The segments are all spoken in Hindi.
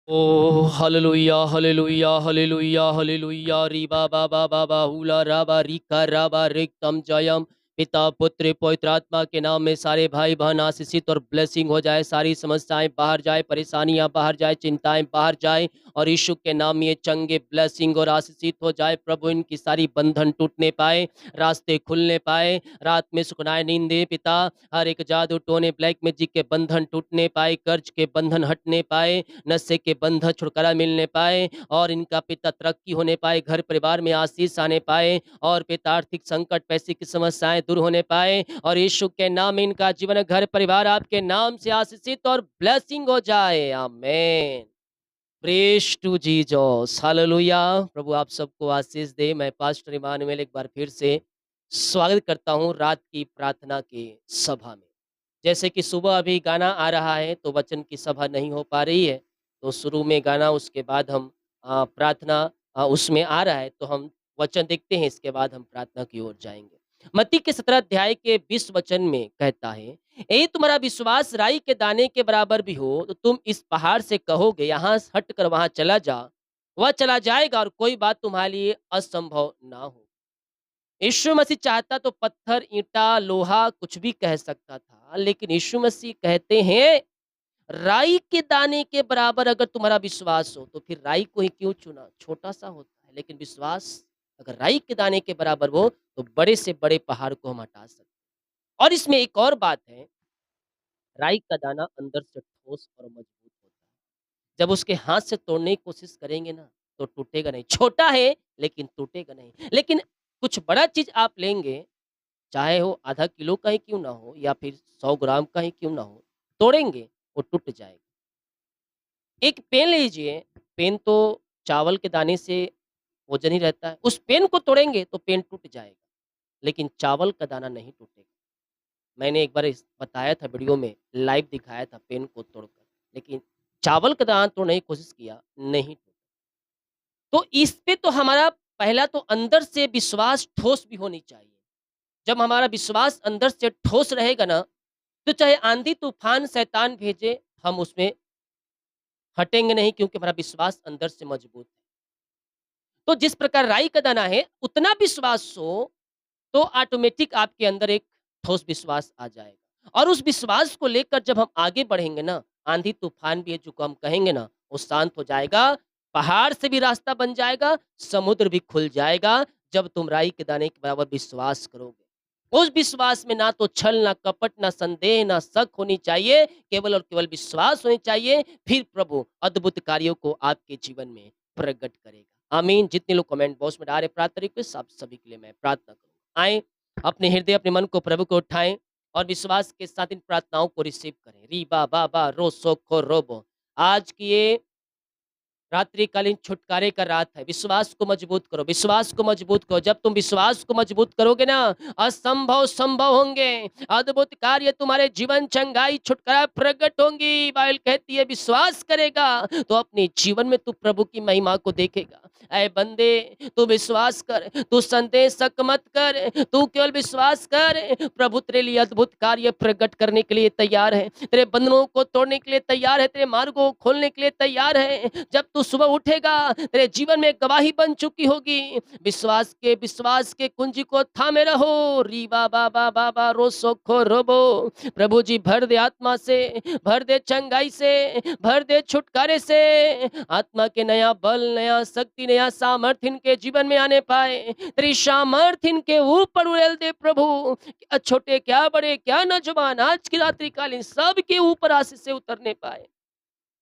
ओ हालेलुया हालेलुया हालेलुया हालेलुया रीबा बाबा बाबा हुला राबा रिका राबा रिक्तम जयम पिता पुत्र पवित्र आत्मा के नाम में सारे भाई बहन आशीषित और ब्लेसिंग हो जाए। सारी समस्याएं बाहर जाए, परेशानियां बाहर जाए, चिंताएं बाहर जाए और यीशु के नाम में ये चंगे ब्लेसिंग और आशीषित हो जाए। प्रभु इनकी सारी बंधन टूटने पाए, रास्ते खुलने पाए, रात में सुखनाए नींद दे पिता। हर एक जादू टोने ब्लैक मैजिक के बंधन टूटने पाए, कर्ज के बंधन हटने पाए, नशे के बंधन छुटकारा मिलने पाए और इनका पिता तरक्की होने पाए, घर परिवार में आशीष आने पाए और पिता आर्थिक संकट, पैसे की समस्याएं दूर होने पाए और यीशु के नाम में इनका जीवन, घर परिवार आपके नाम से आशीषित और ब्लेसिंग हो जाए। आमेन। प्रेज टू जीसस हालेलुया। प्रभु आप सबको आशीष दे। मैं पास्टर इमानुएल एक बार फिर से स्वागत करता हूँ रात की प्रार्थना की सभा में। जैसे कि सुबह अभी गाना आ रहा है तो वचन की सभा नहीं हो पा रही है, तो शुरू में गाना, उसके बाद हम प्रार्थना उसमें आ रहा है तो हम वचन देखते हैं, इसके बाद हम प्रार्थना की ओर जाएँगे। मत्ती के 17 अध्याय के 20 वचन में कहता है, यदि तुम्हारा विश्वास राई के दाने के बराबर भी हो, तो तुम इस पहाड़ से कहोगे, यहाँ से हटकर वहाँ चला जा, वह चला जाएगा और कोई बात तुम्हारे लिए असंभव ना हो। यीशु मसीह चाहता तो पत्थर, ईंटा, लोहा कुछ भी कह सकता था, लेकिन यीशु मसीह कहते हैं, राई के दाने के बराबर अगर तुम्हारा विश्वास हो, तो फिर राई को ही क्यों चुना? छोटा-सा होता है, लेकिन विश्वास अगर राई के दाने के बराबर हो, तो बड़े से बड़े पहाड़ को हम हटा सकते हैं। और इसमें एक और बात है, राई का दाना अंदर से ठोस और मजबूत होता है। जब उसके हाथ से तोड़ने की कोशिश करेंगे ना, तो टूटेगा नहीं। छोटा है, लेकिन टूटेगा नहीं। लेकिन कुछ बड़ा चीज़ आप लेंगे, चाहे वो आधा किलो का ही क्यों ना हो या फिर 100 ग्राम का ही क्यों ना हो, तोड़ेंगे, वो टूट जाएगा। एक पेन लीजिए, पेन तो चावल के दाने से वज़न ही रहता है। उस पेन को तोड़ेंगे तो पेन टूट जाएगा, लेकिन चावल का दाना नहीं टूटेगा। मैंने एक बार इस बताया था वीडियो में, लाइव दिखाया था पेन को तोड़कर, लेकिन चावल का दाना तोड़ने की कोशिश किया, नहीं टूटा। तो इस पे तो हमारा पहला तो अंदर से विश्वास ठोस भी होनी चाहिए। जब हमारा विश्वास अंदर से ठोस रहेगा ना, तो चाहे आंधी तूफान शैतान भेजे, हम उसमें हटेंगे नहीं, क्योंकि हमारा विश्वास अंदर से मजबूत है। तो जिस प्रकार राई का दाना है, उतना विश्वास हो, तो ऑटोमेटिक आपके अंदर एक ठोस विश्वास आ जाएगा और उस विश्वास को लेकर जब हम आगे बढ़ेंगे ना, आंधी तूफान भी है जो हम कहेंगे ना, वो शांत हो जाएगा, पहाड़ से भी रास्ता बन जाएगा, समुद्र भी खुल जाएगा, जब तुम राई के दाने के बराबर विश्वास करोगे। उस विश्वास में ना तो छल, ना कपट, ना संदेह, ना शक होनी चाहिए, केवल और केवल विश्वास होनी चाहिए। फिर प्रभु अद्भुत कार्यों को आपके जीवन में प्रकट करेगा। आमीन। जितने लोग कमेंट बॉक्स में डाले प्रार्थना रिक्वेस्ट, सब सभी के लिए मैं प्रार्थना करूँगा। आएँ, अपने हृदय, अपने मन को प्रभु को उठाएँ और विश्वास के साथ इन प्रार्थनाओं को रिसीव करें। री बा बा बा रो सो खो रोबो। आज की ये रात्रिकालीन छुटकारे का रात है। विश्वास को मजबूत करो, विश्वास को मजबूत करो। जब तुम विश्वास को मजबूत करोगे ना, असंभव संभव होंगे। अद्भुत कार्य तुम्हारे जीवन, चंगाई, छुटकारा प्रकट होंगी। बाइबल कहती है, विश्वास करेगा तो अपने जीवन में तू प्रभु की महिमा को देखेगा। ऐ बंदे, तू विश्वास कर, तू संदेह शक मत कर, तू केवल विश्वास कर। प्रभु तेरे लिए अद्भुत कार्य प्रकट करने के लिए तैयार है, तेरे बंधनों को तोड़ने के लिए तैयार है, तेरे मार्गों को खोलने के लिए तैयार है। जब तू सुबह उठेगा, तेरे जीवन में गवाही बन चुकी होगी। विश्वास के कुंजी को थामे रहो। री बा बा बा बा बा रो सो खो रोबो। प्रभु जी भर दे आत्मा से, भर दे चंगाई से, भर दे छुटकारे से। आत्मा के नया बल, नया शक्ति, नया सामर्थ्य इनके जीवन में आने पाए। तेरी सामर्थ्य इनके ऊपर उड़ेल दे प्रभु। क्या छोटे, क्या बड़े, क्या नौजवान, आज की रात्रि कालीन सबके ऊपर आशीष से उतरने पाए,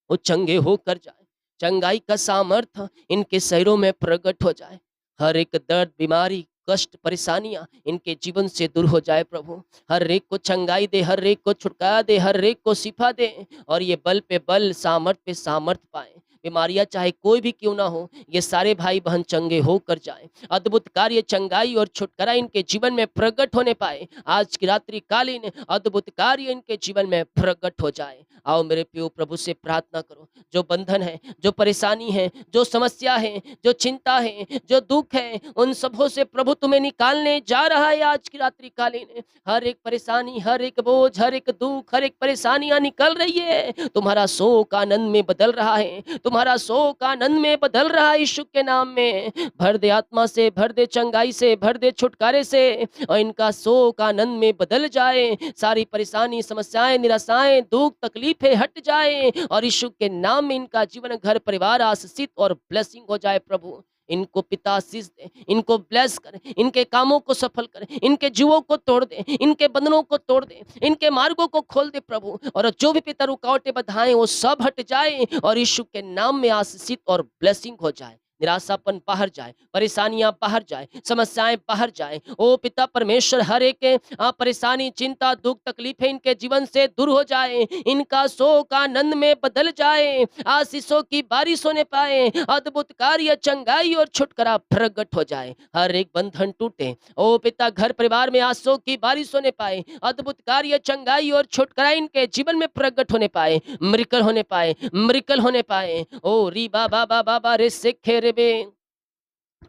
वो चंगे होकर जाए। चंगाई का सामर्थ्य इनके शरीरों में प्रकट हो जाए। हर एक दर्द, बीमारी, कष्ट, परेशानियां इनके जीवन से दूर हो जाए प्रभु। हर एक को चंगाई दे, हर एक को छुटकारा दे, हर एक को शिफा दे और ये बल पे बल, सामर्थ पे सामर्थ पाए। बीमारियां चाहे कोई भी क्यों ना हो, ये सारे भाई बहन चंगे होकर जाए। अद्भुत कार्य, चंगाई और छुटकारा इनके जीवन में प्रकट होने पाए। आज की रात्रि कालीन अद्भुत कार्य इनके जीवन में प्रकट हो जाए। आओ मेरे प्रियो, प्रभु से प्रार्थना करो। जो बंधन है, जो परेशानी है, जो समस्या है, जो चिंता है, जो दुख है, उन सबों से प्रभु तुम्हें निकालने जा रहा है। आज की रात्रि कालीन हर एक परेशानी, हर एक बोझ, हर एक दुख, हर एक परेशानियां निकल रही है। तुम्हारा शोक आनंद में बदल रहा है, तुम्हारा शोक आनंद में बदल रहा है यीशु के नाम में। भर दे आत्मा से, भर दे चंगाई से, भर दे छुटकारे से, और इनका शोक आनंद में बदल जाए। सारी परेशानी, समस्याएं, निराशाएं, दुख, तकलीफें हट जाए और यीशु के नाम में इनका जीवन, घर, परिवार आशीषित और ब्लेसिंग हो जाए। प्रभु इनको पिता आशीष दे, इनको ब्लेस कर, इनके कामों को सफल कर, इनके जीवों को तोड़ दे, इनके बंधनों को तोड़ दे, इनके मार्गों को खोल दे प्रभु। और जो भी पिता रुकावटें बाधाएं वो सब हट जाए और यीशु के नाम में आशीषित और ब्लेसिंग हो जाए। निराशापन बाहर जाए, परेशानियां बाहर जाए, समस्याएं बाहर जाए। ओ पिता परमेश्वर, हर एक परेशानी, चिंता, दुख, तकलीफें इनके जीवन से दूर हो जाए, इनका शोक आनंद में बदल जाए, आशीषों की बारिश होने पाए, अद्भुत कार्य, चंगाई और छुटकारा प्रकट हो जाए, हर एक बंधन टूटे। ओ पिता, घर परिवार में आशीषों की बारिश होने पाए, अद्भुत कार्य, चंगाई और छुटकारा इनके जीवन में प्रकट होने पाए, मिरेकल होने पाए, मिरेकल होने पाए। ओ री बाबा बाबा बा रे से खेरे बे।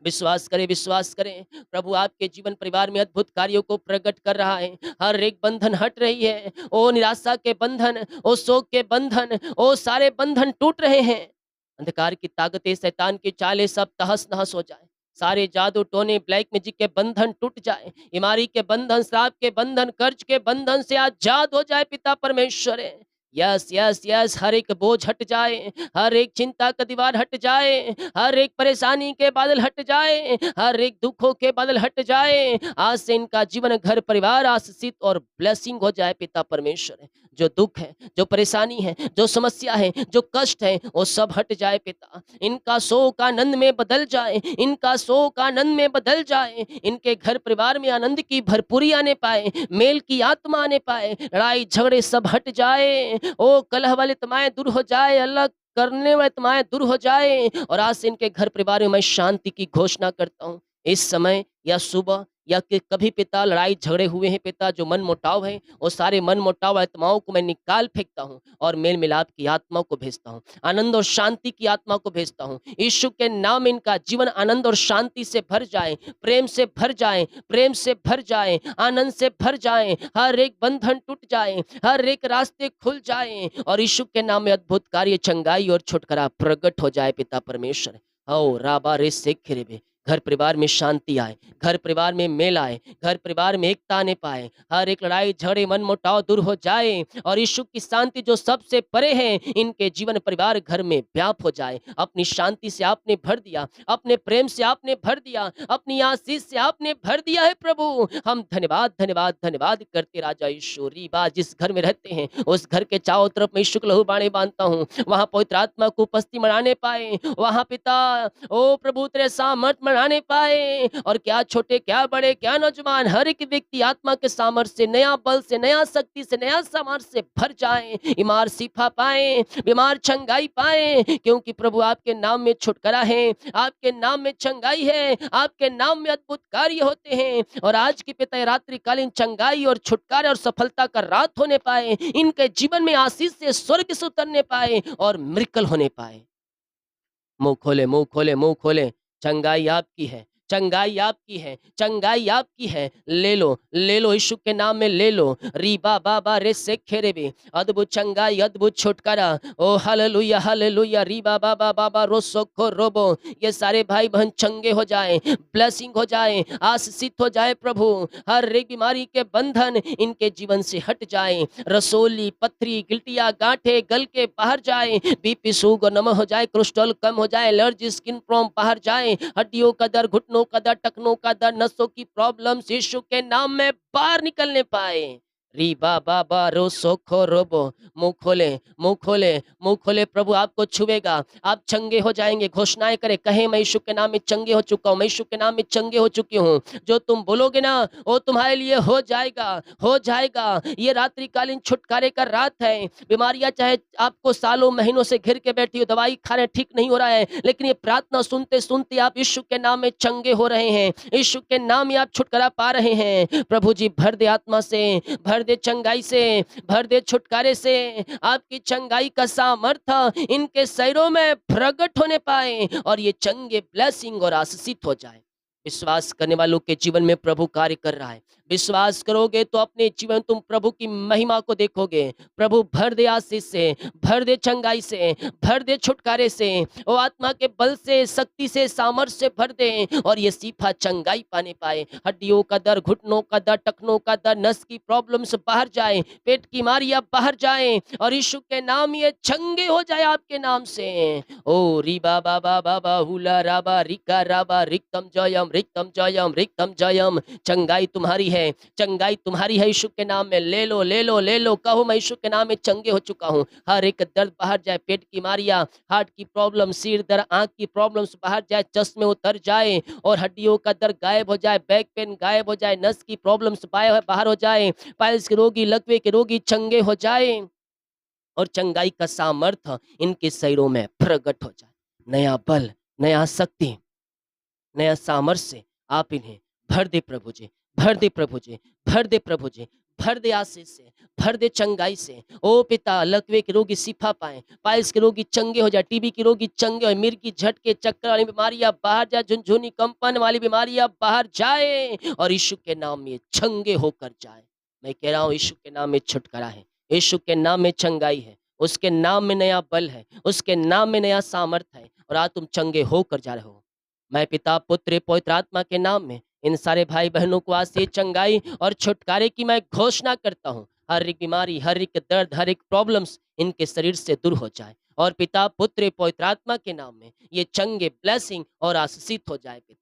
विश्वास करें, विश्वास करें, प्रभु आपके जीवन परिवार में अद्भुत कार्यों को प्रकट कर रहा है। हर एक बंधन हट रही है। ओ निराशा के बंधन, ओ शोक के बंधन, ओ सारे बंधन टूट रहे हैं। अंधकार की ताकतें, शैतान की चालें सब तहस नहस हो जाए। सारे जादू टोने, ब्लैक मैजिक के बंधन टूट जाए। बीमारी के बंधन, श्राप के बंधन, कर्ज के बंधन से आजाद हो जाए पिता परमेश्वर है। यस यस यस, हर एक बोझ हट जाए, हर एक चिंता का दीवार हट जाए, हर एक परेशानी के बादल हट जाए, हर एक दुखों के बादल हट जाए। आज से इनका जीवन, घर, परिवार आशीषित और ब्लेसिंग हो जाए पिता परमेश्वर। जो दुख है, जो परेशानी है, जो समस्या है, जो कष्ट है, वो सब हट जाए पिता। इनका शोक आनंद में बदल जाए, इनका शोक आनंद में बदल जाए। इनके घर परिवार में आनंद की भरपूरी आने पाए, मेल की आत्मा आने पाए, लड़ाई झगड़े सब हट जाए। ओ कलह वाले तमाएं दूर हो जाए, अलग करने वाले तमाएं दूर हो जाए। और आज से इनके घर परिवार में मैं शांति की घोषणा करता हूँ। इस समय या सुबह या कि कभी पिता लड़ाई झगड़े हुए हैं पिता, जो मन मुटाव है, वो सारे मन मुटाव आत्माओं को मैं निकाल फेंकता हूँ और मेल मिलाप की आत्मा को भेजता हूँ, आनंद और शांति की आत्मा को भेजता हूँ। यीशु के नाम में इनका जीवन आनंद और शांति से भर जाए, प्रेम से भर जाए, प्रेम से भर जाए, आनंद से भर जाए। हर एक बंधन टूट जाए, हर एक रास्ते खुल जाए और यीशु के नाम में अद्भुत कार्य, चंगाई और छुटकारा प्रकट हो जाए पिता परमेश्वर। ओ राबा रे से खिरेबे, घर परिवार में शांति आए, घर परिवार में मेल आए, घर परिवार में एकता आने पाए, हर एक लड़ाई झगड़े मन मुटाव दूर हो जाए और यीशु की शांति जो सबसे परे है, इनके जीवन परिवार घर में व्याप हो जाए। अपनी शांति से आपने भर दिया, अपने प्रेम से आपने भर दिया, अपनी आशीष से आपने भर दिया है प्रभु। हम धन्यवाद धन्यवाद धन्यवाद करते राजा यीशु। रीबा, जिस घर में रहते हैं उस घर के चारों तरफ मैं यीशु के लहू बाणे बांधता हूँ, वहां पवित्र आत्मा को उपस्थिति मनाने पाए, वहां पिता ओ प्रभु तेरे सामर्थ मनाने पाए। और क्या छोटे, क्या बड़े, क्या नौजवान, हर एक व्यक्ति आत्मा के सामर्थ्य से, नया बल से, नया शक्ति से, नया सामर्थ्य से भर जाए। बीमार शिफा पाए, बीमार चंगाई पाए, क्योंकि प्रभु आपके नाम में छुटकारा है, आपके नाम में चंगाई है, आपके नाम में अद्भुत कार्य होते हैं। और आज की पिता रात्रिकालीन चंगाई और छुटकारा और सफलता का रात होने पाए, इनके जीवन में आशीष से स्वर्ग से उतरने पाए और मिरेकल होने पाए। मुंह खोले, मुंह खोले, मुंह खोले। चंगाई आपकी है, चंगाई आपकी है, चंगाई आपकी है। ले लो, ले लो, यीशु के नाम में ले लो। रीबा बाबा रे से खेरेबे, अद्भुत चंगाई, अद्भुत छुटकारा। ओ हालेलुया, हालेलुया। रीबा बाबा बाबा रोसोखो रोबो, ये सारे भाई बहन चंगे हो जाए, ब्लेसिंग हो जाए, आशीषित हो जाए प्रभु। हर एक बीमारी के बंधन इनके जीवन से हट जाए। रसोली, पथरी, गिल्टिया, गांठे गल के बाहर जाए, बीपी शुगर नम हो जाए, कोलेस्ट्रॉल कम हो जाए, एलर्जी, स्किन प्रॉब्लम बाहर जाए, हड्डियों का दर्द, घुटनों का दर्द, टखनों का दर्द, नसों की प्रॉब्लम्स यीशु के नाम में बाहर निकलने पाए। री बाबा बा रो सोखो रोबो, मुंह खोले, मुंह खोले, मुंह खोले। प्रभु आपको छुएगा, आप चंगे हो जाएंगे। घोषणाएं करें, कहें मैं यीशु के नाम में चंगे हो चुका हूं, मैं यीशु के नाम में चंगे हो चुकी हूं। जो तुम बोलोगे ना वो तुम्हारे लिए हो जाएगा, हो जाएगा। ये रात्रिकालीन छुटकारे का रात है। बीमारियां चाहे आपको सालों महीनों से घिर के बैठी हो, दवाई खा रहे ठीक नहीं हो रहा है, लेकिन ये प्रार्थना सुनते सुनते आप यीशु के नाम में चंगे हो रहे हैं, यीशु के नाम में आप छुटकारा पा रहे हैं। प्रभु जी भर दे आत्मा से, भर दे चंगाई से, भर दे छुटकारे से। आपकी चंगाई का सामर्थ्य इनके शरीरों में प्रकट होने पाए और ये चंगे ब्लेसिंग और आशीषित हो जाए। विश्वास करने वालों के जीवन में प्रभु कार्य कर रहा है। विश्वास करोगे तो अपने जीवन तुम प्रभु की महिमा को देखोगे। प्रभु भर दे आशीष से, भर दे चंगाई से, भर दे छुटकारे से, वो आत्मा के बल से, शक्ति से, सामर्थ्य से भर दे और ये सीफा चंगाई पाने पाए। हड्डियों का दर्द, घुटनों का दर्द, टखनों का दर्द, नस की प्रॉब्लम्स बाहर जाए, पेट की बीमारियां बाहर जाए और यीशु के नाम ये चंगे हो जाए आपके नाम से। ओ री बाबा बाबा बाहुला राबा रिका राबा रिक्तम जयम रिक्तम जयम। चंगाई तुम्हारी है, चंगाई तुम्हारी है यीशु के नाम में। ले लो ले लो ले लो, कहो मैं यीशु के नाम में चंगे हो चुका हूँ। हर एक दर्द बाहर जाए, पेट की बीमारियां, हार्ट की प्रॉब्लम, सिर दर्द, आंख की प्रॉब्लम्स बाहर जाए, चश्मे उतर जाए और हड्डियों का दर्द गायब हो जाए, बैक पेन गायब हो जाए, नस की प्रॉब्लम्स बाहर हो जाए, पाइल्स के रोगी, लकवे के रोगी चंगे हो जाए और चंगाई का सामर्थ्य इनके शरीरों में प्रकट हो जाए। नया बल, नया शक्ति, नया सामर्थ्य से आप इन्हें भर दे प्रभु जी, भर दे प्रभु जी, भर दे प्रभु जी, भर दे आशीष से, भर दे चंगाई से। ओ पिता, लकवे के रोगी शिफा पाए, पाइल्स के रोगी चंगे हो जाए, टीबी के रोगी चंगे हो, मिर्गी, झटके, चक्कर वाली बीमारियां बाहर जाए, झुनझुनी कंपन वाली बीमारियां बाहर जाए और यीशु के नाम में चंगे होकर जाए। मैं कह रहा हूँ यीशु के नाम में छुटकारा है, यीशु के नाम में चंगाई है, उसके नाम में नया बल है, उसके नाम में नया सामर्थ है और आज तुम चंगे होकर जा रहे हो। मैं पिता, पुत्र, पवित्र आत्मा के नाम में इन सारे भाई बहनों को आज से चंगाई और छुटकारे की मैं घोषणा करता हूँ। हर एक बीमारी, हर एक दर्द, हर एक प्रॉब्लम्स इनके शरीर से दूर हो जाए और पिता, पुत्र, पवित्र आत्मा के नाम में ये चंगे, ब्लेसिंग और आशीषित हो जाए। पिता,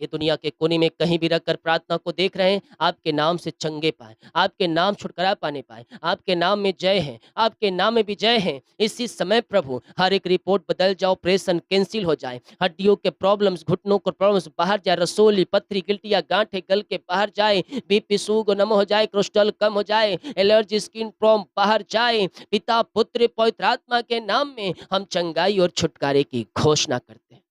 ये दुनिया के कोने में कहीं भी रखकर प्रार्थना को देख रहे हैं, आपके नाम से चंगे पाए, आपके नाम छुटकारा पाने पाए, आपके नाम में जय है, आपके नाम में विजय है। इसी समय प्रभु हर एक रिपोर्ट बदल जाओ, ऑपरेशन कैंसिल हो जाए, हड्डियों के प्रॉब्लम्स, घुटनों के प्रॉब्लम्स बाहर जाए, रसोली, पथरी, गिल्टियाँ, गांठें गल के बाहर जाए, बीपी सूग नम हो जाए, कोलेस्ट्रॉल कम हो जाए, एलर्जी, स्किन प्रॉब्लम बाहर जाए। पिता, पुत्र, पवित्र आत्मा के नाम में हम चंगाई और छुटकारे की घोषणा करते हैं।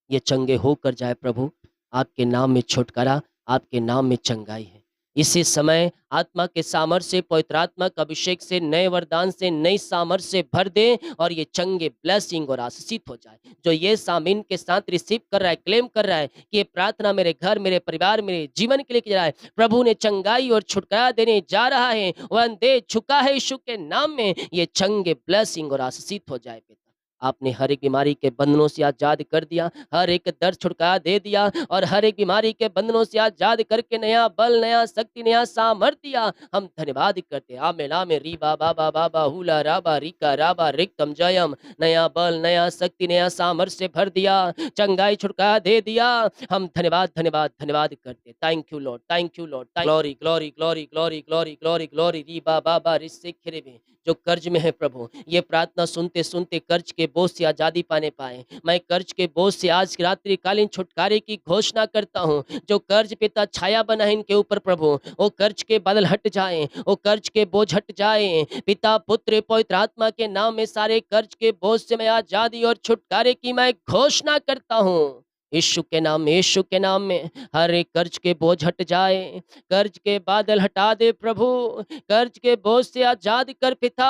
ये चंगे होकर जाए प्रभु, आपके नाम में छुटकारा, आपके नाम में चंगाई है। इसी समय आत्मा के सामर्थ्य से, पवित्र आत्मा के अभिषेक से, नए वरदान से, नई सामर्थ्य से भर दे और ये चंगे, ब्लेसिंग और आशीषित हो जाए। जो ये सामीन के साथ रिसीव कर रहा है, क्लेम कर रहा है कि ये प्रार्थना मेरे घर, मेरे परिवार, मेरे जीवन के लिए किया है, प्रभु ने चंगाई और छुटकारा देने जा रहा है, वह दे चुका है यीशु के नाम में। ये चंगे, ब्लेसिंग और आशीषित हो जाए। पिता, आपने हर एक बीमारी के बंधनों से आजाद कर दिया, हर एक दर्द छुटकारा दे दिया और हर एक बीमारी के बंधनों से आजाद करके नया बल, नया शक्ति, नया सामर्थ्य दिया। हम धन्यवाद करते हैं। आमेन आमेन। री बाबा बाबा बाहुला राबा रिका राबा रिक्तम जयम। नया बल, नया शक्ति, नया सामर्थ्य से भर दिया, चंगाई छुटकारा दे दिया। हम धन्यवाद धन्यवाद धन्यवाद करते। Thank you lord, thank you Lord. Glory glory glory glory glory glory glory. री बाबा बा रिसे खिरे जो कर्ज में है प्रभु, ये प्रार्थना सुनते सुनते कर्ज के बोझ से आजादी पाने पाए। मैं कर्ज के बोझ से आज की रात्रि कालीन छुटकारे की घोषणा करता हूँ। जो कर्ज पिता छाया बना है इनके ऊपर प्रभु, वो कर्ज के बादल हट जाए, वो कर्ज के बोझ हट जाए। पिता, पुत्र, पवित्र आत्मा के नाम में सारे कर्ज के बोझ से मैं आजादी और छुटकारे की मैं घोषणा करता हूँ। यीशु के नाम में, यीशु के नाम में हर एक कर्ज के बोझ हट जाए, कर्ज के बादल हटा दे प्रभु, कर्ज के बोझ से आजाद कर पिता,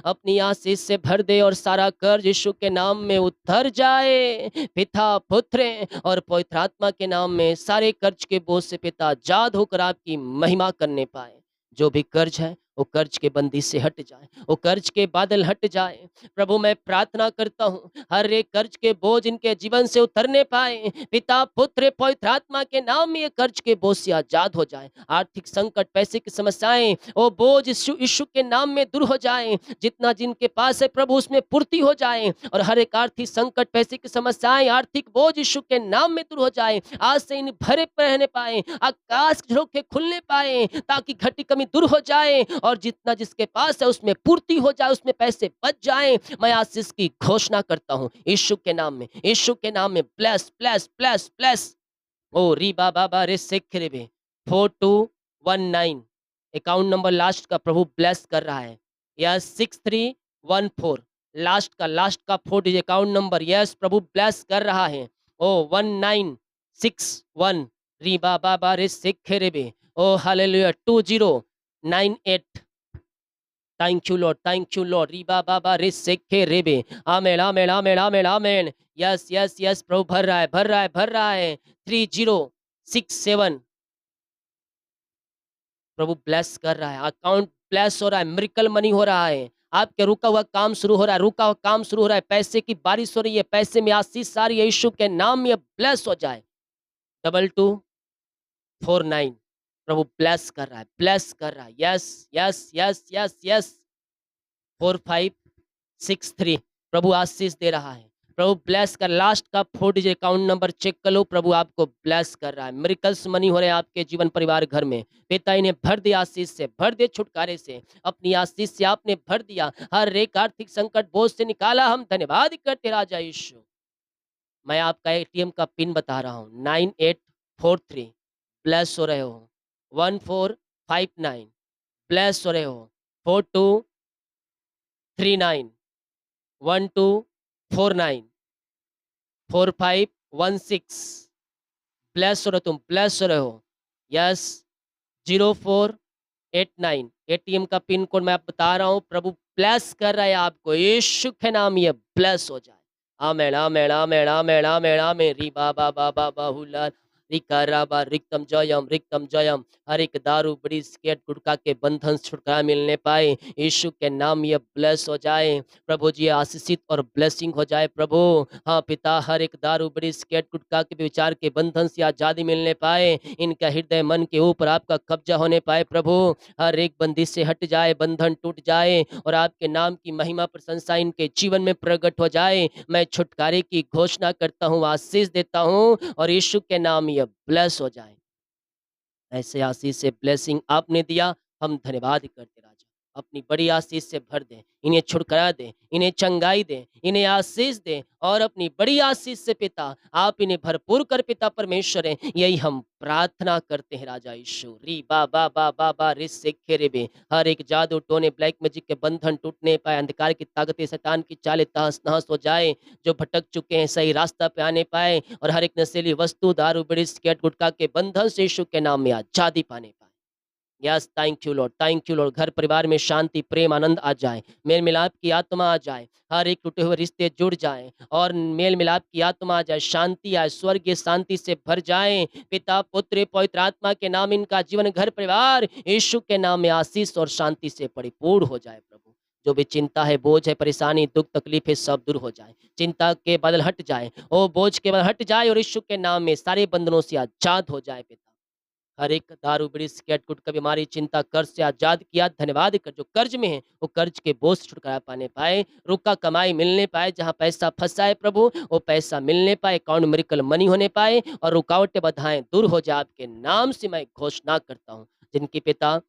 अपनी आशीष से भर दे और सारा कर्ज यीशु के नाम में उतर जाए। पिता, पुत्र और पवित्र आत्मा के नाम में सारे कर्ज के बोझ से पिता आजाद होकर आपकी महिमा करने पाए। जो भी कर्ज है वो कर्ज के बंदी से हट जाए, वो कर्ज के बादल हट जाए। प्रभु, मैं प्रार्थना करता हूँ हर एक कर्ज के बोझ इनके जीवन से उतरने पाए। पिता, पुत्र, पवित्र आत्मा के नाम में ये कर्ज के बोझ से आजाद हो जाए। आर्थिक संकट, पैसे की समस्याएं, वो बोझ यीशु यीशु के नाम में दूर हो जाए। जितना जिनके पास है प्रभु उसमें पूर्ति हो जाए और हर एक आर्थिक संकट, पैसे की समस्याएं, आर्थिक बोझ यीशु के नाम में दूर हो जाए। आज से इन भरे रहने पाए, आकाश के झरोखे खुलने पाए ताकि घटी कमी दूर हो जाए और जितना जिसके पास है उसमें पूर्ति हो जाए, उसमें पैसे बच जाए। मैं आशीष की घोषणा करता हूँ यीशु के नाम में, यीशु के नाम में। Bless bless bless bless. ओ री बाबा बा रे सेख रे बे 4219 अकाउंट नंबर लास्ट का प्रभु ब्लेस कर रहा है। यस 6314 लास्ट का 4 डिजिट अकाउंट नंबर। यस प्रभु ब्लेस कर रहा है। ओ 1961 री बाबा बा रे सेख रे बे। ओ हालेलुया 2098 thank you lord, thank you lord. रीबा बाबा रे सेखे रेबे। आमेन, आमेन, आमेन, आमेन, आमेन। यस, यस, यस प्रभु भर रहा है, भर रहा है, भर रहा है। 3067 प्रभु ब्लेस कर रहा है, अकाउंट ब्लेस हो रहा है, मिरेकल मनी हो रहा है। आपके रुका हुआ काम शुरू हो रहा है, रुका हुआ काम शुरू हो रहा है, पैसे की बारिश हो रही है, पैसे में आशीष आ रही है, यीशु के नाम में ब्लेस हो जाए। 2249 प्रभु ब्लेस कर रहा है, ब्लेस कर रहा है। Yes, yes, yes, yes, yes. 4563 प्रभु आशीष दे रहा है। प्रभु ब्लेस कर, लास्ट का 4 डिजिट अकाउंट नंबर चेक कर लो, प्रभु आपको ब्लेस कर रहा है। मिरेकल्स मनी हो रहे हैं आपके जीवन परिवार घर में। पिता इन्हें भर दे आशीष से, भर दे छुटकारे से, अपनी आशीष से आपने भर दिया। हर एक आर्थिक संकट बोझ से निकाला। हम धन्यवाद करते राजा यीशु। मैं आपका एटीएम का पिन बता रहा हूँ, 9843 ब्लेस हो रहे हो। 1459 ब्लेस हो रहे हो। 4239 1249 4516 ब्लेस हो रहे हो तुम, ब्लेस हो रहे हो। यस, 0489 एटीएम का पिन कोड मैं आप बता रहा हूँ। प्रभु ब्लेस कर रहा है आपको, यीशु के नाम ये ब्लेस हो जाए। आमेन, आमेन, आमेन, आमेन, आमेन, आमेन। री बाबा बाबा बाहुला रिका राबा रिक्तम जयम, रिक्तम जयम। हर एक दारू बड़ी सिगरेट गुटखा के बंधन से छुटकारा मिलने पाए, यीशु के नाम ये ब्लेस हो जाए। प्रभु जी आशीषित और ब्लेसिंग हो जाए प्रभु। हाँ पिता, हर एक दारू बड़ी सिगरेट गुटखा के विचार के बंधन से आजादी मिलने पाए, इनका हृदय मन के ऊपर आपका कब्जा होने पाए प्रभु। हर एक बंदिश से हट जाए, बंधन टूट जाए और आपके नाम की महिमा प्रशंसा इनके जीवन में प्रकट हो जाए। मैं छुटकारे की घोषणा करता हूँ, आशीष देता हूँ और यीशु के नाम ये ब्लेस हो जाए। ऐसे आशीष से ब्लेसिंग आपने दिया, हम धन्यवाद करते राजा। अपनी बड़ी आशीष से भर दें, इन्हें छुटकारा दें, इन्हें चंगाई दें, इन्हें आशीष दें और अपनी बड़ी आशीष से पिता आप इन्हें भरपूर कर पिता परमेश्वर है, यही हम प्रार्थना करते हैं राजा यीशु। री बा बा बा बा बा रे से खेरे बे। हर एक जादू टोने ब्लैक मैजिक के बंधन टूटने पाए, अंधकार की ताकतें शैतान की चालें तहस नहस हो जाए। जो भटक चुके हैं सही रास्ता पे आने पाए और हर एक नशीली वस्तु दारू बीड़ी सिगरेट गुटखा के बंधन से यीशु के नाम में आजादी पाने पाए। Yes, thank you lord, thank you Lord. घर परिवार में शांति प्रेम आनंद आ जाए, मेल मिलाप की आत्मा आ जाए, हर एक टूटे हुए रिश्ते जुड़ जाएं और मेल मिलाप की आत्मा आ जाए, शांति आए, स्वर्गीय शांति से भर जाए। पिता पुत्र पवित्र आत्मा के नाम इनका जीवन घर परिवार यीशु के नाम में आशीष और शांति से परिपूर्ण हो जाए प्रभु। जो भी चिंता है, बोझ है, परेशानी दुख तकलीफ है, सब दूर हो जाए। चिंता के बादल हट जाए, ओ बोझ के बादल हट जाए और यीशु के नाम में सारे बंधनों से आजाद हो जाए पिता। हर एक दारू बीड़ी सिगरेट गुटखा बीमारी चिंता कर्ज से आजाद किया। धन्यवाद कर जो कर्ज में है वो कर्ज के बोझ से छुटकारा पाने पाए, रुका कमाई मिलने पाए, जहाँ पैसा फंसा है प्रभु वो पैसा मिलने पाए, अकाउंट मिरेकल मनी होने पाए और रुकावटें बाधाएं दूर हो जाए। आपके नाम से मैं घोषणा करता हूँ। जिनके पिता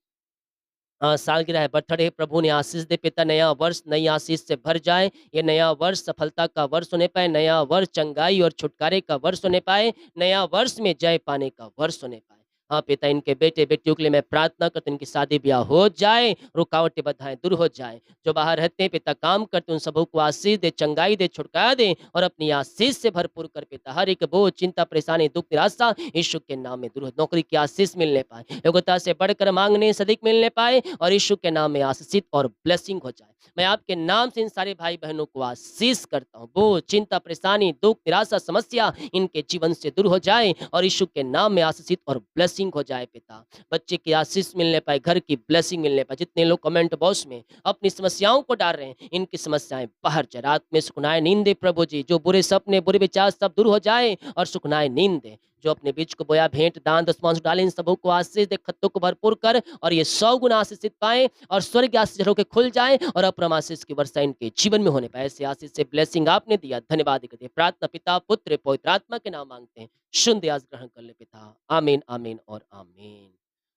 सालगिरह है, बर्थडे है, प्रभु ने आशीष दे पिता, नया वर्ष नई आशीष से भर जाए। ये नया वर्ष सफलता का वर्ष होने पाए, नया वर्ष चंगाई और छुटकारे का वर्ष होने पाए, नया वर्ष में जय पाने का वर्ष होने पाए। हाँ पिता, इनके बेटे बेटियों के लिए मैं प्रार्थना करता हूँ, इनकी शादी ब्याह हो जाए, रुकावटें बाधाएं दूर हो जाए। जो बाहर रहते हैं पिता काम करते उन सबों को आशीष दे, चंगाई दे, छुटकारा दे और अपनी आशीष से भरपूर कर पिता। हर एक बोझ चिंता परेशानी दुख निराशा यीशु के नाम में दूर हो। नौकरी की आशीष मिलने पाए, योग्यता से बढ़कर मांगने से अधिक मिलने पाए और यीशु के नाम में आशीषित और ब्लेसिंग हो जाए। मैं आपके नाम से इन सारे भाई बहनों को आशीष करता हूँ। बोझ चिंता परेशानी दुख निराशा समस्या इनके जीवन से दूर हो जाए और यीशु के नाम में आशीषित और ब्लेसिंग हो जाए पिता। बच्चे की आशीष मिलने पाए, घर की ब्लेसिंग मिलने पाए। जितने लोग कमेंट बॉक्स में अपनी समस्याओं को डाल रहे हैं, इनकी समस्याएं बाहर जाए। रात में सुखनाए नींद दे प्रभु जी, जो बुरे सपने बुरे विचार सब दूर हो जाए और सुखनाए नींद दे। जो अपने बीज को बोया भेंट दान दसवांश डाले, इन सबों को आशीष दे, खत्तों को भरपूर कर और ये 100 गुना आशीषित पाए और स्वर्ग आशीष होकर खुल जाए और अपरम आशीष की वर्षा इनके जीवन में होने पाए। ऐसे आशीष से ब्लेसिंग आपने दिया, धन्यवाद करते हैं। प्रार्थना पिता पुत्र पवित्र आत्मा के नाम मांगते हैं, शुद्ध आज ग्रहण कर ले पिता। आमीन, आमीन और आमीन।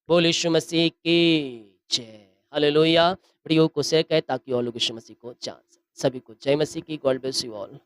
बोल यीशु मसीह की जय। हालेलुया। वीडियो को शेयर करें ताकि और लोग यीशु मसीह को जान सकें। सभी को जय मसीह की। God bless you all.